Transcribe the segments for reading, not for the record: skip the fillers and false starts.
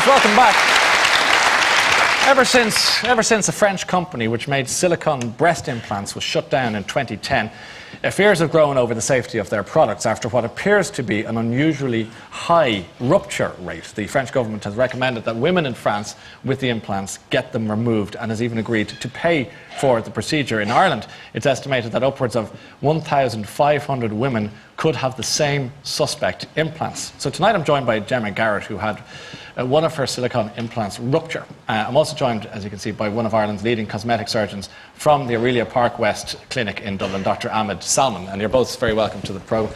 welcome back. Ever since a French company which made silicone breast implants was shut down in 2010, fears have grown over the safety of their products after what appears to be an unusually high rupture rate. The French government has recommended that women in France with the implants get them removed and has even agreed to pay for the procedure. In Ireland, it's estimated that upwards of 1,500 women could have the same suspect implants. So tonight I'm joined by Gemma Garrett, who had one of her silicone implants rupture. I'm also joined, as you can see, by one of Ireland's leading cosmetic surgeons from the Auralia Park West Clinic in Dublin, Dr. Ahmed Salman, and you're both very welcome to the program.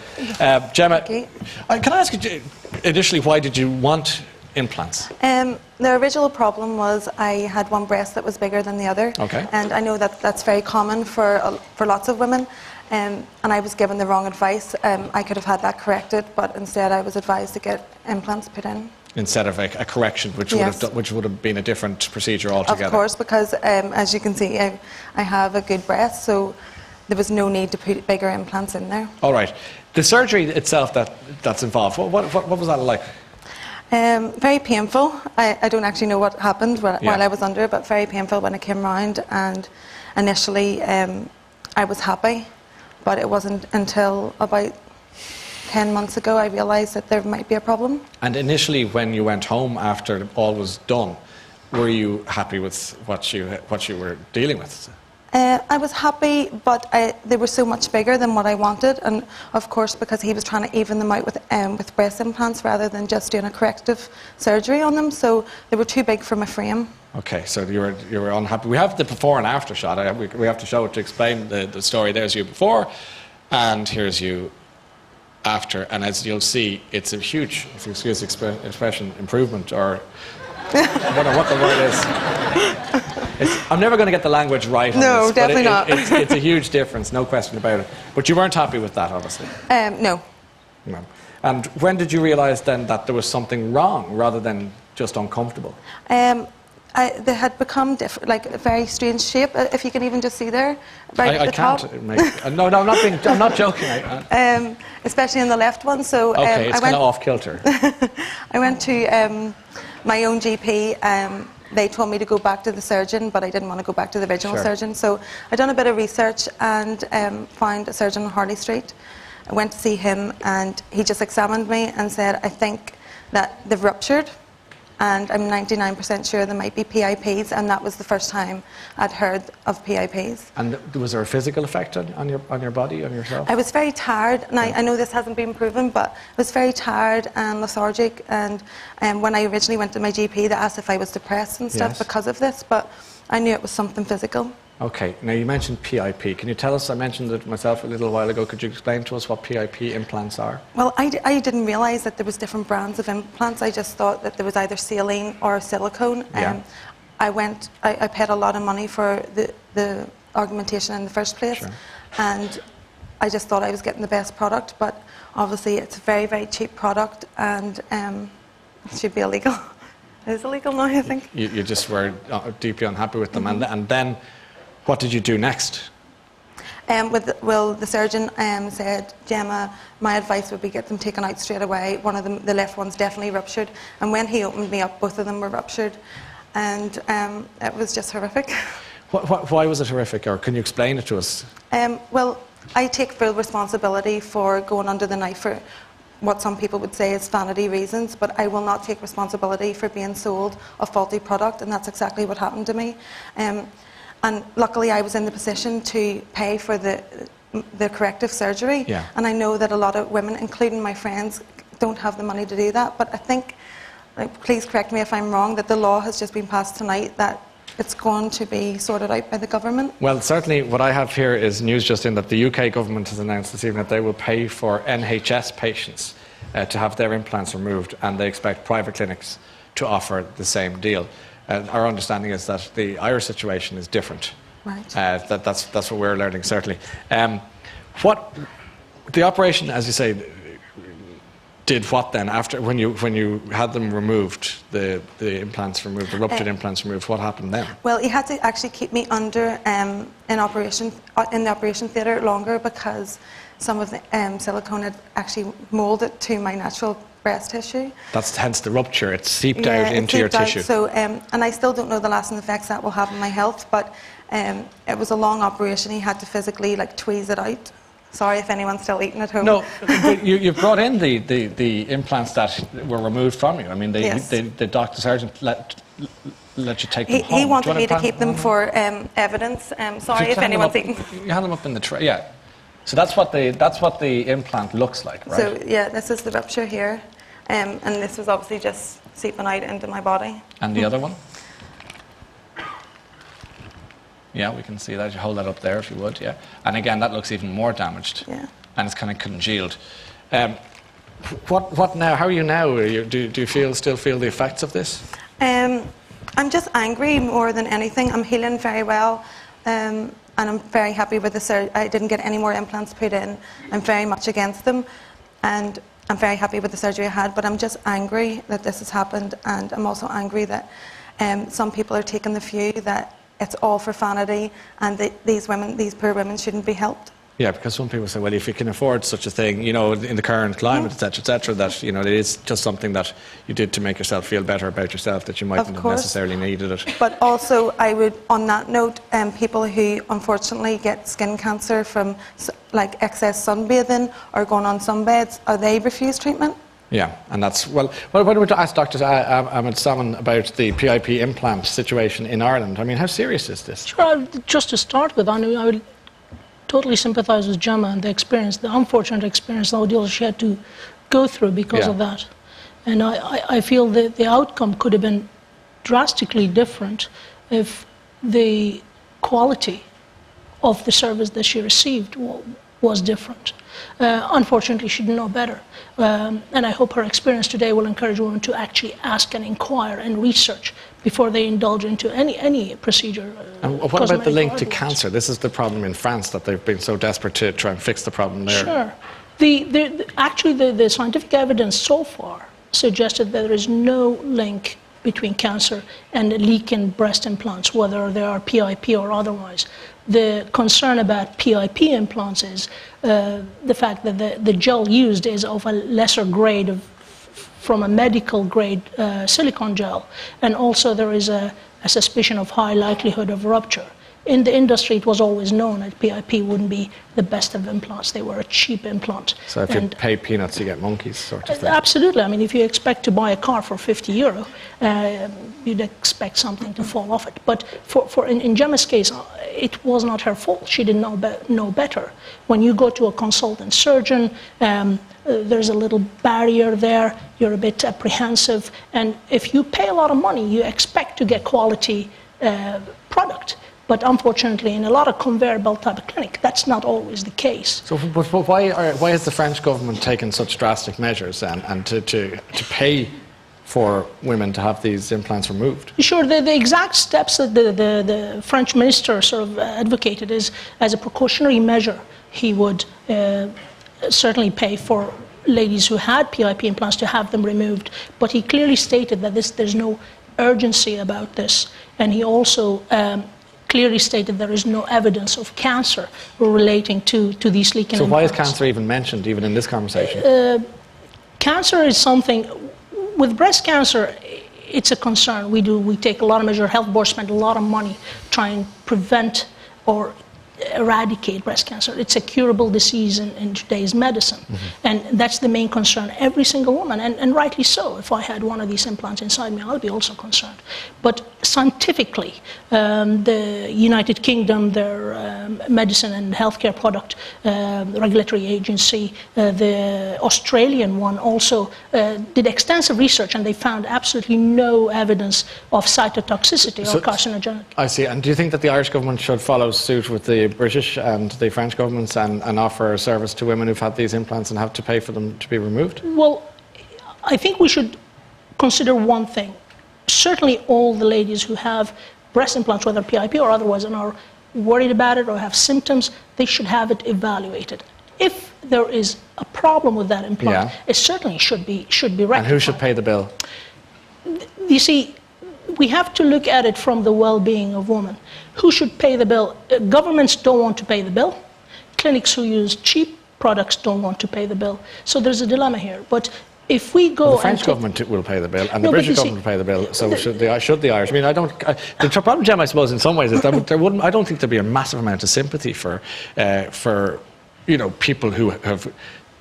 Gemma, can I ask you initially, why did you want implants? The original problem was I had one breast that was bigger than the other, and I know that that's very common for lots of women. And I was given the wrong advice. I could have had that corrected, but instead I was advised to get implants put in. Instead of a correction, which would have been a different procedure altogether. Of course, because as you can see, I have a good breast, so there was no need to put bigger implants in there. All right. The surgery itself that's involved, what was that like? Very painful. I don't actually know what happened while I was under it, but very painful when it came round. And initially, I was happy, but it wasn't until about 10 months ago I realised that there might be a problem. And initially, when you went home after all was done, were you happy with what you were dealing with? I was happy, but they were so much bigger than what I wanted, and of course because he was trying to even them out with breast implants rather than just doing a corrective surgery on them, so they were too big for my frame. Okay, so you were unhappy. We have the before and after shot. We have to show it to explain the story. There's you before, and here's you after, and as you'll see, it's a huge, if you excuse the expression, improvement, or I don't know what the word is. I'm never going to get the language right on this. No, definitely not. It's a huge difference, no question about it. But you weren't happy with that, obviously. No. No. And when did you realise then that there was something wrong, rather than just uncomfortable? They had become like a very strange shape, if you can even just see there, right at the top. No, I'm not joking. Especially in the left one. So okay, it's kind of off kilter. I went to my own GP. They told me to go back to the surgeon, but I didn't want to go back to the original surgeon. So I done a bit of research and found a surgeon on Harley Street. I went to see him, and he just examined me and said, I think that they've ruptured, and I'm 99% sure there might be PIPs, and that was the first time I'd heard of PIPs. And was there a physical effect on your body, on yourself? I was very tired, and I know this hasn't been proven, but I was very tired and lethargic, and when I originally went to my GP, they asked if I was depressed and stuff because of this, but I knew it was something physical. Okay, now you mentioned PIP. Can you tell us, I mentioned it myself a little while ago, could you explain to us what PIP implants are? Well, I didn't realise that there was different brands of implants. I just thought that there was either saline or silicone. I paid a lot of money for the augmentation in the first place, and I just thought I was getting the best product, but obviously it's a very, very cheap product, and it should be illegal. It is illegal now, I think. You just were deeply unhappy with them, and then what did you do next? The surgeon said, Gemma, my advice would be get them taken out straight away. One of them, the left one's definitely ruptured. And when he opened me up, both of them were ruptured. And it was just horrific. Why was it horrific, or can you explain it to us? Well, I take full responsibility for going under the knife for what some people would say is vanity reasons, but I will not take responsibility for being sold a faulty product, and that's exactly what happened to me. And luckily I was in the position to pay for the corrective surgery, and I know that a lot of women, including my friends, don't have the money to do that, but I think, please correct me if I'm wrong, that the law has just been passed tonight that it's going to be sorted out by the government. Well, certainly what I have here is news just in that the UK government has announced this evening that they will pay for NHS patients to have their implants removed, and they expect private clinics to offer the same deal. Our understanding is that the Irish situation is different. Right. That's what we're learning, certainly. What the operation, as you say, did what then after when you had them removed, the implants removed, the ruptured implants removed? What happened then? Well, he had to actually keep me under in the operation theatre longer because some of the silicone had actually moulded to my natural breast tissue. That's hence the rupture. It's seeped out into your tissue. So, and I still don't know the lasting effects that will have on my health, but it was a long operation. He had to physically like tweeze it out. Sorry if anyone's still eating at home. No, you've brought in the implants that were removed from you. I mean, the doctor, surgeon let you take them home. He wanted me to keep them for evidence. Sorry if anyone's eating. You had them up in the tray, yeah. So that's what the implant looks like, right? So yeah, this is the rupture here, and this was obviously just seeping out into my body. And the other one? Yeah, we can see that. You hold that up there if you would, yeah. And again, that looks even more damaged. Yeah. And it's kind of congealed. What now? How are you now? Do you still feel the effects of this? I'm just angry more than anything. I'm healing very well. And I'm very happy with the surgery. I didn't get any more implants put in. I'm very much against them, and I'm very happy with the surgery I had, but I'm just angry that this has happened, and I'm also angry that some people are taking the view that it's all for vanity, and these poor women shouldn't be helped. Yeah, because some people say, well, if you can afford such a thing, you know, in the current climate, etc., that, you know, it is just something that you did to make yourself feel better about yourself, that you mightn't have necessarily needed it. But also, I would, on that note, people who unfortunately get skin cancer from like excess sunbathing or going on sunbeds, are they refused treatment? Yeah, and that's, well, why don't we ask Dr. Ahmed Salman about the PIP implant situation in Ireland? I mean, how serious is this? Sure, just to start with, I would totally sympathise with Gemma and the unfortunate experience, the ordeal she had to go through because of that. And I feel that the outcome could have been drastically different if the quality of the service that she received was different. Unfortunately, she didn't know better. And I hope her experience today will encourage women to actually ask and inquire and research before they indulge into any procedure. And what about the link to cancer? This is the problem in France, that they've been so desperate to try and fix the problem there. Sure. Actually, the scientific evidence so far suggested that there is no link between cancer and leaking breast implants, whether they are PIP or otherwise. The concern about PIP implants is the fact that the gel used is of a lesser grade from a medical grade silicone gel, and also there is a suspicion of high likelihood of rupture. In the industry, it was always known that PIP wouldn't be the best of implants. They were a cheap implant. So if you pay peanuts, you get monkeys, sort of thing. Absolutely. I mean, if you expect to buy a car for €50, you'd expect something to fall off it. But in Gemma's case, it was not her fault. She didn't know better. When you go to a consultant surgeon, there's a little barrier there. You're a bit apprehensive. And if you pay a lot of money, you expect to get quality product. But unfortunately, in a lot of conveyor belt type of clinic, that's not always the case. So why has the French government taken such drastic measures and to pay for women to have these implants removed? Sure, the exact steps that the French minister sort of advocated is, as a precautionary measure, he would certainly pay for ladies who had PIP implants to have them removed. But he clearly stated that there's no urgency about this. And he also clearly stated there is no evidence of cancer relating to these leaking implants. So why is cancer even mentioned, even in this conversation? Cancer is something, with breast cancer, it's a concern. We take a lot of measures. Health boards spend a lot of money trying to prevent or eradicate breast cancer. It's a curable disease in today's medicine. Mm-hmm. And that's the main concern. Every single woman, and rightly so. If I had one of these implants inside me, I'll be also concerned. But scientifically, the United Kingdom, their medicine and healthcare product regulatory agency, the Australian one also did extensive research, and they found absolutely no evidence of cytotoxicity or carcinogenic. I see. And do you think that the Irish government should follow suit with the British and the French governments and offer a service to women who've had these implants and have to pay for them to be removed? Well, I think we should consider one thing. Certainly all the ladies who have breast implants, whether PIP or otherwise, and are worried about it or have symptoms, they should have it evaluated. If there is a problem with that implant, it certainly should be rectified. And who should pay the bill? You see, we have to look at it from the well-being of women. Who should pay the bill? Governments don't want to pay the bill. Clinics who use cheap products don't want to pay the bill. So there's a dilemma here. But if we go, the French government will pay the bill, and the British government will pay the bill. So should the Irish? I mean, the problem, Gemma, I suppose, in some ways, is that I don't think there'd be a massive amount of sympathy for people who have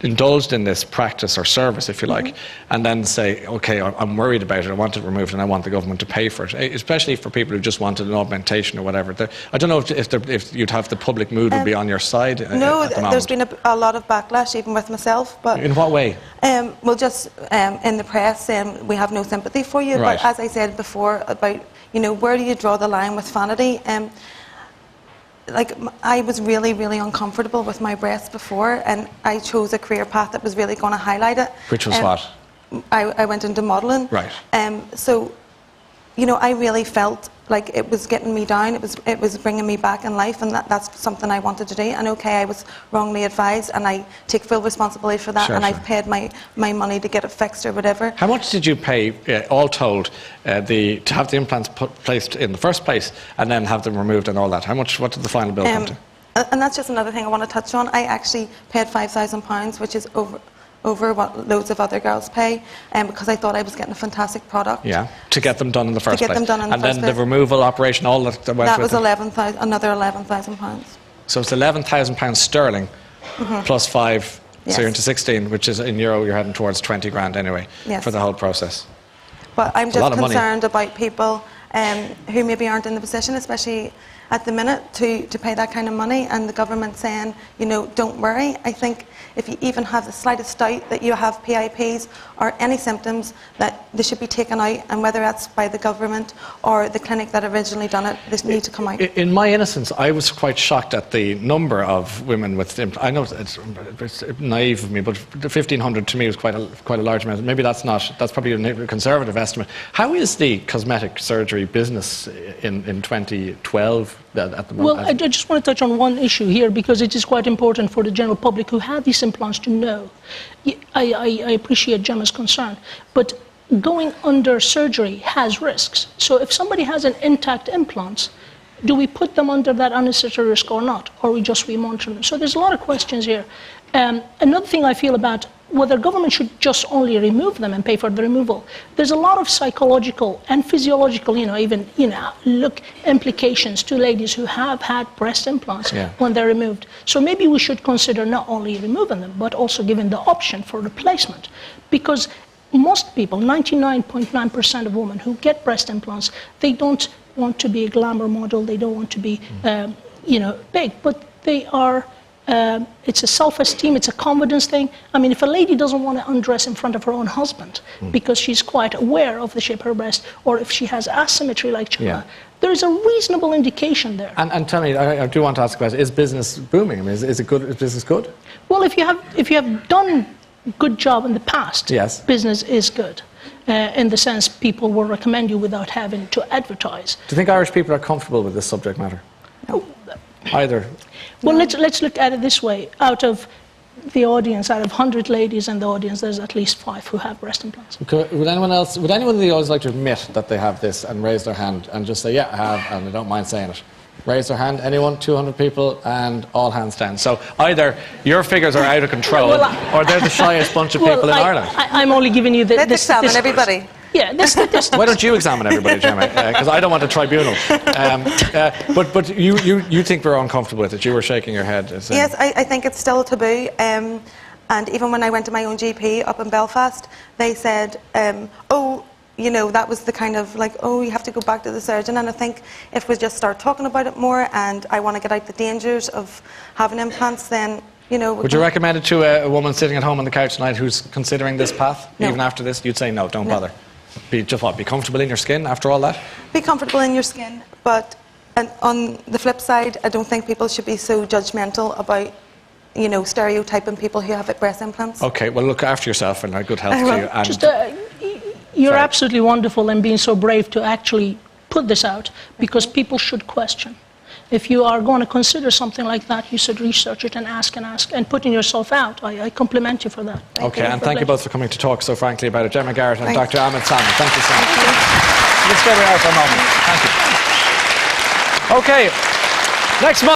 indulged in this practice or service, if you like, and then say, okay, I'm worried about it, I want it removed, and I want the government to pay for it, especially for people who just wanted an augmentation or whatever. I don't know if you'd have the public mood would be on your side. No, there's been a lot of backlash, even with myself. But in what way? Well, just in the press saying we have no sympathy for you. Right. But as I said before about, where do you draw the line with vanity? I was really, really uncomfortable with my breasts before, and I chose a career path that was really going to highlight it. Which was what? I went into modelling. Right. So, I really felt like it was getting me down. It was bringing me back in life, and that's something I wanted to do. And okay, I was wrongly advised, and I take full responsibility for that. Sure. I've paid my money to get it fixed or whatever. How much did you pay, all told, to have the implants placed in the first place, and then have them removed and all that? What did the final bill come to? And that's just another thing I want to touch on. I actually paid £5,000, which is over what loads of other girls pay, because I thought I was getting a fantastic product. Yeah, to get them done in the first place. To get them done in the first place. And then the removal operation, all that went with it? That was another £11,000. So it's £11,000 sterling plus 5, yes. So you're into 16, which is in euro, you're heading towards 20 grand anyway, yes, for the whole process. But I'm just concerned about people who maybe aren't in the position, especially at the minute, to pay that kind of money, and the government saying, don't worry. I think if you even have the slightest doubt that you have PIPs or any symptoms, that they should be taken out, and whether that's by the government or the clinic that originally done it, they need to come out. In my innocence, I was quite shocked at the number of women with implants. I know it's naive of me, but 1,500 to me was quite a large amount. Maybe that's probably a conservative estimate. How is the cosmetic surgery business in 2012 at the moment? Well, I just want to touch on one issue here, because it is quite important for the general public who have these implants to know. I appreciate Gemma's concern, but going under surgery has risks. So if somebody has an intact implant, do we put them under that unnecessary risk or not? Or we just remonitor them? So there's a lot of questions here. Another thing I feel about whether government should just only remove them and pay for the removal. There's a lot of psychological and physiological, implications to ladies who have had breast implants when they're removed. So maybe we should consider not only removing them, but also giving the option for replacement. Because most people, 99.9% of women who get breast implants, they don't want to be a glamour model, they don't want to be, big, but they are. It's a self-esteem, it's a confidence thing. I mean, if a lady doesn't want to undress in front of her own husband because she's quite aware of the shape of her breast, or if she has asymmetry like Gemma, there's a reasonable indication there. And tell me, I do want to ask a question, is business booming? I mean, is it good? Is business good? Well, if you have done a good job in the past, yes, business is good. In the sense people will recommend you without having to advertise. Do you think Irish people are comfortable with this subject matter? No. Either? Well, let's look at it this way. Out of the audience, out of 100 ladies in the audience, there's at least 5 who have breast implants. Okay. Would anyone in the audience like to admit that they have this and raise their hand and just say, yeah, I have, and I don't mind saying it? Raise their hand. Anyone? 200 people, and all hands down. So either your figures are out of control, or they're the shyest bunch of people in Ireland. I'm only giving you this. Let's examine everybody. Yeah, this. Why don't you examine everybody, Gemma? Because I don't want a tribunal. But you think we're uncomfortable with it? You were shaking your head. Yes, I think it's still taboo. And even when I went to my own GP up in Belfast, they said, that was the kind of you have to go back to the surgeon. And I think if we just start talking about it more, and I want to get out the dangers of having implants, then, Would you recommend it to a woman sitting at home on the couch tonight who's considering this path? No. Even after this, you'd say no, don't bother. Be comfortable in your skin after all that? Be comfortable in your skin, but on the flip side, I don't think people should be so judgmental about stereotyping people who have breast implants. Okay, well, look after yourself and good health to you. And you're absolutely wonderful in being so brave to actually put this out, because people should question. If you are going to consider something like that, you should research it and ask and putting yourself out. I compliment you for that. Okay, and thank you both for coming to talk so frankly about it. Gemma Garrett and Dr. Ahmed Salman. Thank you so much. Let's stay where we are for a moment. Thank you. Okay, next month.